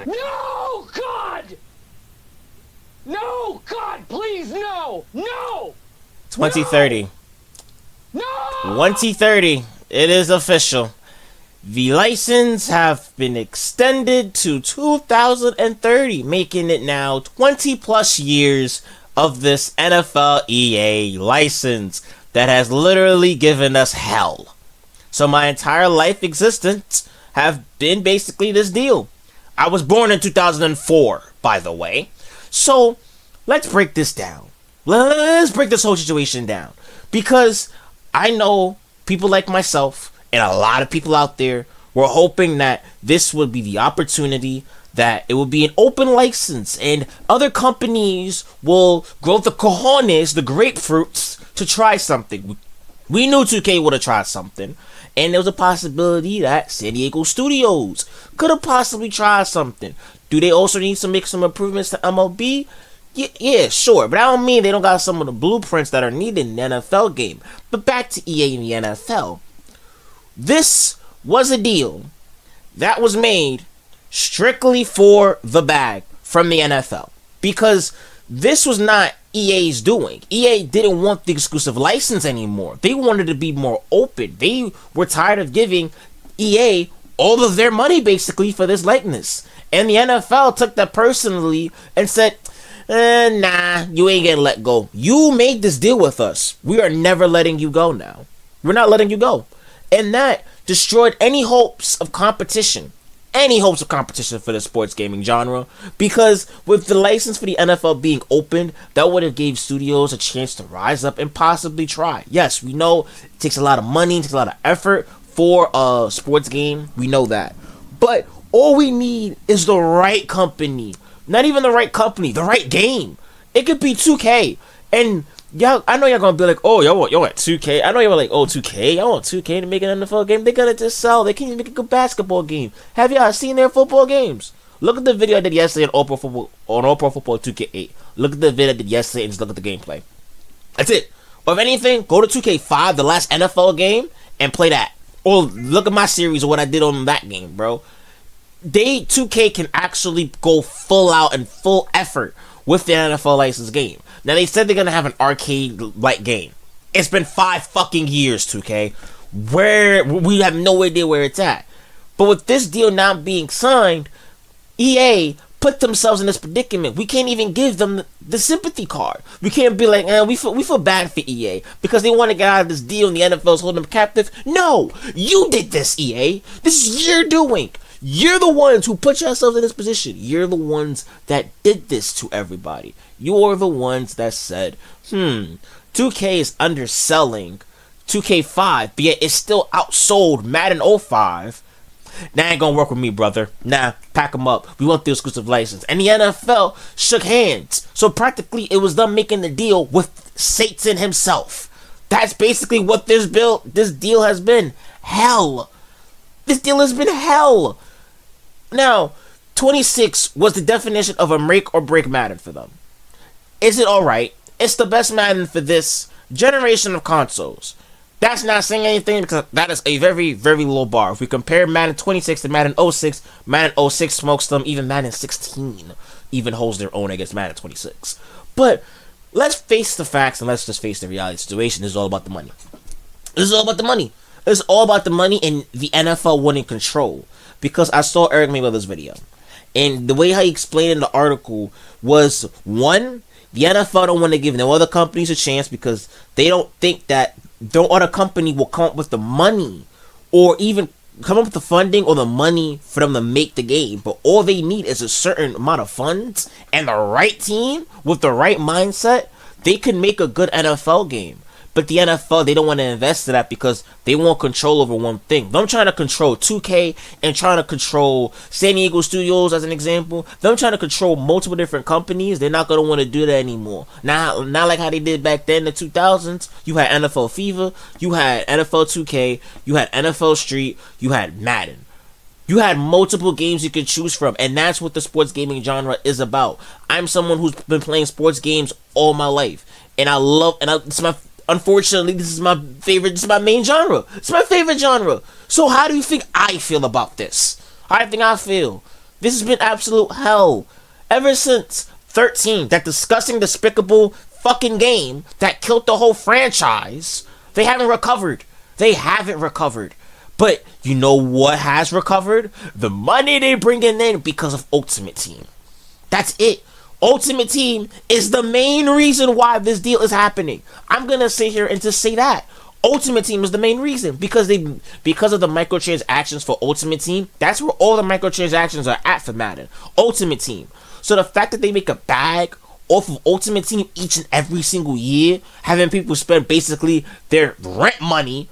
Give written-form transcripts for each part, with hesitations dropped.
No, God! No, God, please, no! No! 2030. No! 2030. It is official. The license have been extended to 2030, making it now 20 plus years of this NFL EA license that has literally given us hell. So my entire life existence have been basically this deal. I was born in 2004, by the way. So let's break this down. Let's break this whole situation down. Because I know people like myself and a lot of people out there were hoping that this would be the opportunity, that it would be an open license and other companies will grow the cojones, the grapefruits, to try something. We knew 2K would have tried something, and there was a possibility that San Diego Studios could have possibly tried something. Do they also need to make some improvements to MLB? Yeah, sure, but I don't mean they don't got some of the blueprints that are needed in the NFL game. But back to EA and the NFL. This was a deal that was made strictly for the bag from the NFL. Because this was not EA's doing. EA didn't want the exclusive license anymore. They wanted to be more open. They were tired of giving EA all of their money basically for this likeness. And the NFL took that personally and said, nah, you ain't getting let go. You made this deal with us. We are never letting you go now. We're not letting you go. And that destroyed any hopes of competition. Any hopes of competition for the sports gaming genre. Because with the license for the NFL being opened, that would have gave studios a chance to rise up and possibly try. Yes, we know it takes a lot of money, it takes a lot of effort for a sports game. We know that. But all we need is the right company. Not even the right company, the right game. It could be 2K. And y'all, I know y'all gonna be like, oh, y'all want 2K. I know y'all like, oh, 2K. Y'all want 2K to make an NFL game. They're gonna just sell. They can't even make a good basketball game. Have y'all seen their football games? Look at the video I did yesterday on All Pro Football 2K8. Look at the video I did yesterday and just look at the gameplay. That's it. Or if anything, go to 2K5, the last NFL game, and play that. Or look at my series or what I did on that game, bro. 2K can actually go full out and full effort with the NFL license game. Now they said they're gonna have an arcade-like game. It's been 5 fucking years, 2K. Where we have no idea where it's at. But with this deal now being signed, EA put themselves in this predicament. We can't even give them the sympathy card. We can't be like, we feel bad for EA because they want to get out of this deal and the NFL's holding them captive. No, you did this, EA. This is your doing. You're the ones who put yourselves in this position. You're the ones that did this to everybody. You're the ones that said, 2K is underselling 2K5, but yet it's still outsold Madden 05. That ain't gonna work with me, brother. Nah, pack them up. We want the exclusive license. And the NFL shook hands. So practically it was them making the deal with Satan himself. That's basically what this deal has been. Hell. This deal has been hell. Now, 26 was the definition of a make or break Madden for them. Is it alright? It's the best Madden for this generation of consoles. That's not saying anything because that is a very, very low bar. If we compare Madden 26 to Madden 06, Madden 06 smokes them. Even Madden 16 even holds their own against Madden 26. But let's face the facts and let's just face the reality situation. This is all about the money. This is all about the money. It's all about the money and the NFL winning control. Because I saw Eric Mayweather's video. And the way how he explained in the article was, one, the NFL don't want to give no other companies a chance because they don't think that no other company will come up with the money or even come up with the funding or the money for them to make the game. But all they need is a certain amount of funds and the right team with the right mindset. They can make a good NFL game. But the NFL, they don't want to invest in that because they want control over one thing. Them trying to control 2K and trying to control San Diego Studios as an example. Them trying to control multiple different companies. They're not going to want to do that anymore. Now, not like how they did back then in the 2000s. You had NFL Fever. You had NFL 2K. You had NFL Street. You had Madden. You had multiple games you could choose from. And that's what the sports gaming genre is about. I'm someone who's been playing sports games all my life. And I love, unfortunately, this is my favorite. This is my main genre. It's my favorite genre. So how do you think I feel about this? How do you think I feel? This has been absolute hell. Ever since 13, that disgusting, despicable fucking game that killed the whole franchise, they haven't recovered. They haven't recovered. But you know what has recovered? The money they're bringing in because of Ultimate Team. That's it. Ultimate Team is the main reason why this deal is happening. I'm gonna sit here and just say that. Ultimate Team is the main reason because of the microtransactions for Ultimate Team. That's where all the microtransactions are at for Madden. Ultimate Team. So the fact that they make a bag off of Ultimate Team each and every single year, having people spend basically their rent money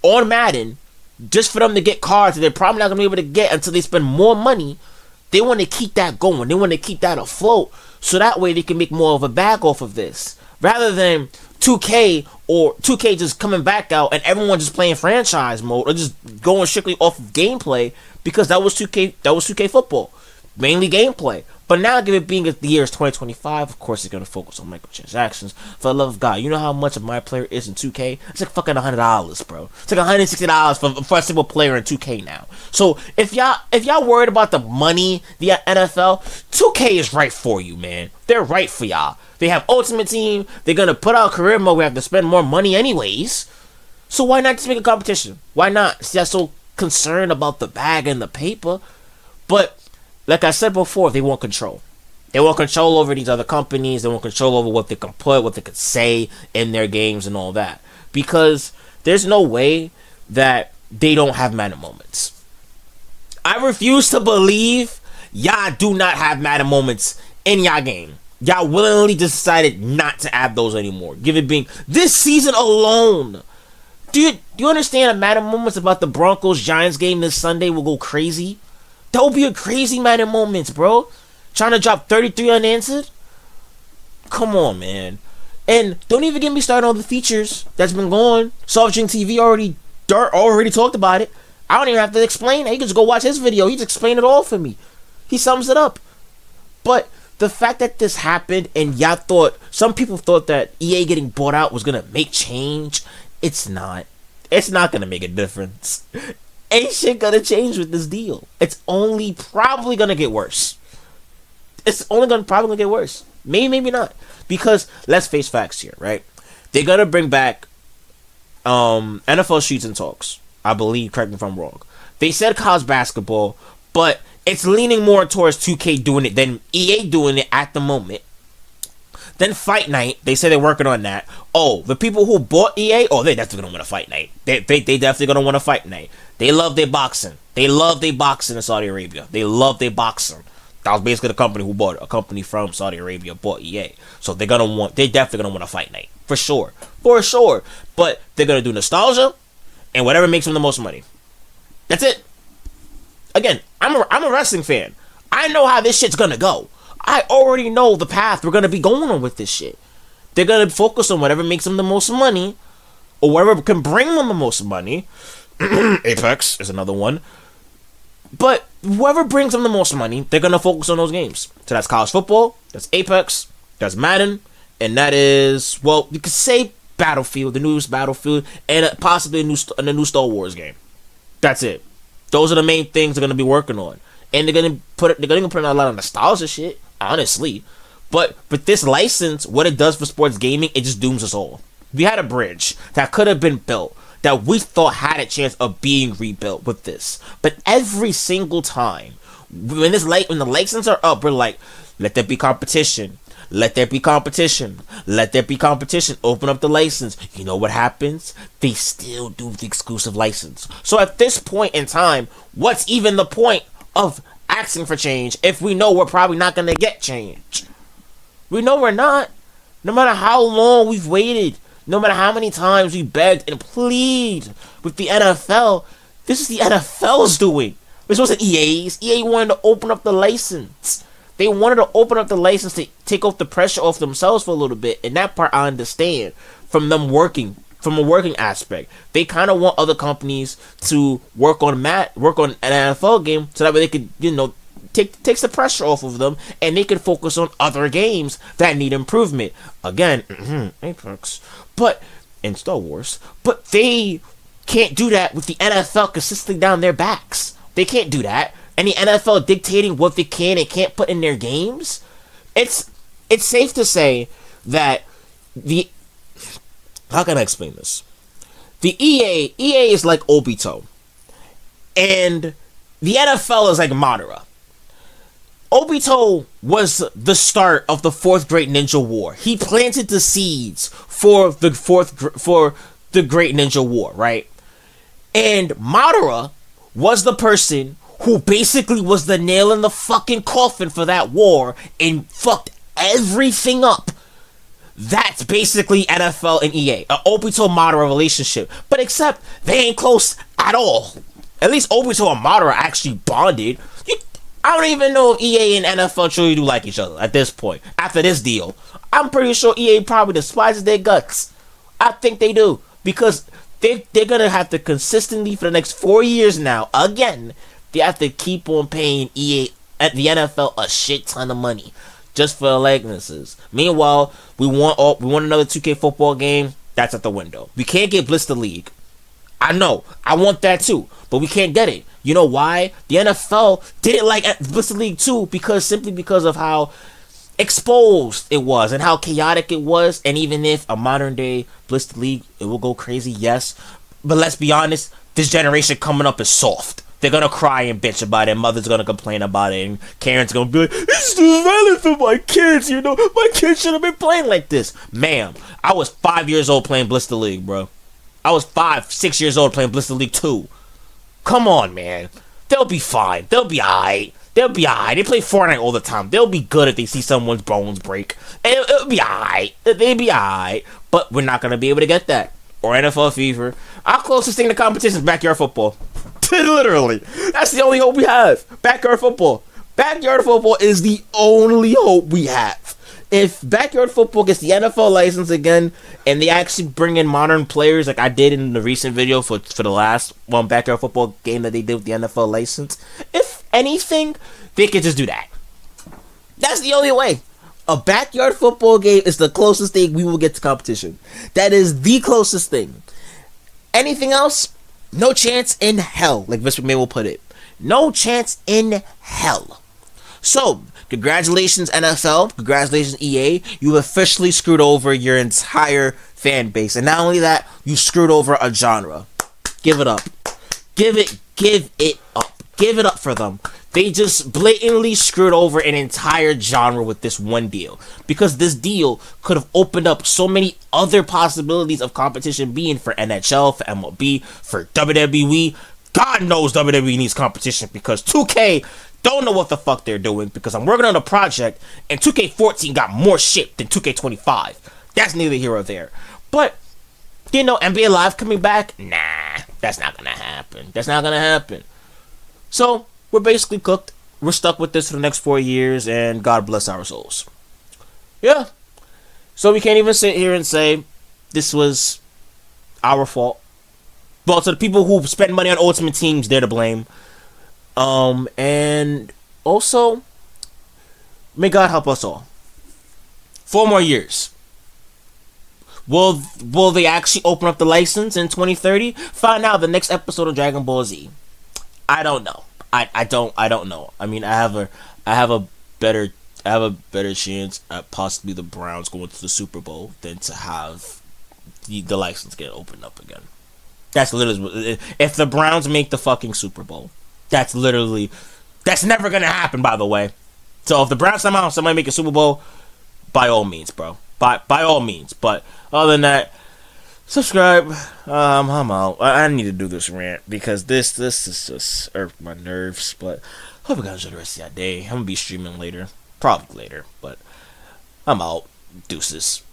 on Madden just for them to get cards that they're probably not gonna be able to get until they spend more money. They want to keep that going. They want to keep that afloat so that way they can make more of a bag off of this. Rather than 2K or 2K just coming back out and everyone just playing franchise mode or just going strictly off of gameplay because that was 2K football. Mainly gameplay. But now, given it being the year is 2025, of course, it's going to focus on microtransactions. For the love of God, you know how much of my player is in 2K? It's like fucking $100, bro. It's like $160 for a single player in 2K now. So if y'all worried about the money, the NFL, 2K is right for you, man. They're right for y'all. They have Ultimate Team. They're going to put out career mode. We have to spend more money anyways. So why not just make a competition? Why not? See, I'm so concerned about the bag and the paper. But like I said before, they want control. They want control over these other companies. They want control over what they can put, what they can say in their games and all that. Because there's no way that they don't have Madden moments. I refuse to believe y'all do not have Madden moments in y'all game. Y'all willingly decided not to add those anymore. Give it being this season alone. Do you understand that Madden moments about the Broncos-Giants game this Sunday will go crazy? That would be a crazy Madden moments, bro. Trying to drop 33 unanswered? Come on, man. And don't even get me started on the features that's been going. Soft Drink TV already talked about it. I don't even have to explain it. You can just go watch his video. He just explained it all for me. He sums it up. But the fact that this happened and y'all thought, some people thought that EA getting bought out was going to make change. It's not. It's not going to make a difference. Ain't shit gonna change with this deal. It's only probably gonna get worse. It's only gonna probably get worse. Maybe not. Because let's face facts here, right? They're gonna bring back NFL Streets and Talks. I believe, correct me if I'm wrong. They said college basketball, but it's leaning more towards 2K doing it than EA doing it at the moment. Then Fight Night, they say they're working on that. Oh, the people who bought EA, they definitely gonna want a Fight Night. They definitely gonna want a Fight Night. They love their boxing. They love their boxing in Saudi Arabia. They love their boxing. That was basically the company who bought it. A company from Saudi Arabia bought EA. So they definitely gonna want a Fight Night. For sure. But they're gonna do nostalgia and whatever makes them the most money. That's it. Again, I'm a wrestling fan. I know how this shit's gonna go. I already know the path we're going to be going on with this shit. They're going to focus on whatever makes them the most money, or whatever can bring them the most money. Apex is another one. But whoever brings them the most money, they're going to focus on those games. So that's college football, that's Apex, that's Madden, and that is, well, you could say Battlefield, the newest Battlefield, and possibly a new Star Wars game. That's it. Those are the main things they're going to be working on. And they're gonna put out a lot of nostalgia shit, honestly. But with this license, what it does for sports gaming, it just dooms us all. We had a bridge that could have been built, that we thought had a chance of being rebuilt with this. But every single time, when the licenses are up, we're like, let there be competition. Let there be competition. Let there be competition. Open up the license. You know what happens? They still do the exclusive license. So at this point in time, what's even the point of asking for change if we know we're probably not going to get change? We know we're not. No matter how long we've waited, no matter how many times we begged and plead with the NFL, this is the NFL's doing. This wasn't EA's. EA wanted to open up the license. They wanted to open up the license to take off the pressure off themselves for a little bit, and that part I understand from them working. From a working aspect, they kind of want other companies to work on an NFL game, so that way they could, takes the pressure off of them, and they can focus on other games that need improvement. Again, Apex, but in Star Wars, but they can't do that with the NFL consistently down their backs. They can't do that. and the NFL dictating what they can and can't put in their games, it's safe to say that the how can I explain this? The EA is like Obito, and the NFL is like Madara. Obito was the start of the fourth Great Ninja War. He planted the seeds for the Great Ninja War, right? And Madara was the person who basically was the nail in the fucking coffin for that war and fucked everything up. That's basically NFL and EA, an Obito-Madara relationship. But except they ain't close at all. At least Obito and Madara actually bonded. I don't even know if EA and NFL truly do like each other at this point. After this deal, I'm pretty sure EA probably despises their guts. I think they do, because they're gonna have to consistently for the next 4 years now. Again, they have to keep on paying EA at the NFL a shit ton of money just for the likenesses. Meanwhile, we want another 2K football game. That's at the window. We can't get Blister League. I know, I want that too, but we can't get it. You know why? The NFL didn't like Blister League 2 simply because of how exposed it was and how chaotic it was. And even if a modern day Blister League, it will go crazy, yes. But let's be honest, this generation coming up is soft. They're gonna cry and bitch about it. Mother's gonna complain about it, and Karen's gonna be like, "It's too violent for my kids. You know, my kids should have been playing like this." Ma'am, I was 5 years old playing Blister League, bro. I was 5, 6 years old playing Blister League 2. Come on, man. They'll be fine. They'll be alright. They'll be alright. They play Fortnite all the time. They'll be good if they see someone's bones break. It'll be alright. They'll be alright. But we're not gonna be able to get that. Or NFL Fever. Our closest thing to competition is backyard football. Literally. That's the only hope we have. Backyard football. Backyard football is the only hope we have. If backyard football gets the NFL license again, and they actually bring in modern players like I did in the recent video for the last one backyard football game that they did with the NFL license, if anything, they could just do that. That's the only way. A backyard football game is the closest thing we will get to competition. That is the closest thing. Anything else? No chance in hell, like Vince McMahon will put it. No chance in hell. So, congratulations NFL, congratulations EA. You officially screwed over your entire fan base. And not only that, you screwed over a genre. Give it up. Give it up. Give it up for them. They just blatantly screwed over an entire genre with this one deal. Because this deal could have opened up so many other possibilities of competition being for NHL, for MLB, for WWE. God knows WWE needs competition because 2K don't know what the fuck they're doing because I'm working on a project and 2K14 got more shit than 2K25. That's neither here or there. But, you know, NBA Live coming back? Nah, that's not gonna happen. That's not gonna happen. So, we're basically cooked. We're stuck with this for the next 4 years, and God bless our souls. Yeah. So we can't even sit here and say this was our fault. Well, to the people who spend money on Ultimate Teams, they're to blame. And also, may God help us all. 4 more years. Will they actually open up the license in 2030? Find out the next episode of Dragon Ball Z. I don't know. I don't know. I mean, I have a better chance at possibly the Browns going to the Super Bowl than to have the license get opened up again. That's literally, if the Browns make the fucking Super Bowl, that's never gonna happen, by the way. So if the Browns somehow somebody make a Super Bowl, by all means, bro. By all means. But other than that, subscribe. I'm out. I need to do this rant because this is just irked my nerves. But hope you guys enjoy the rest of your day. I'm gonna be streaming later, probably later. But I'm out. Deuces.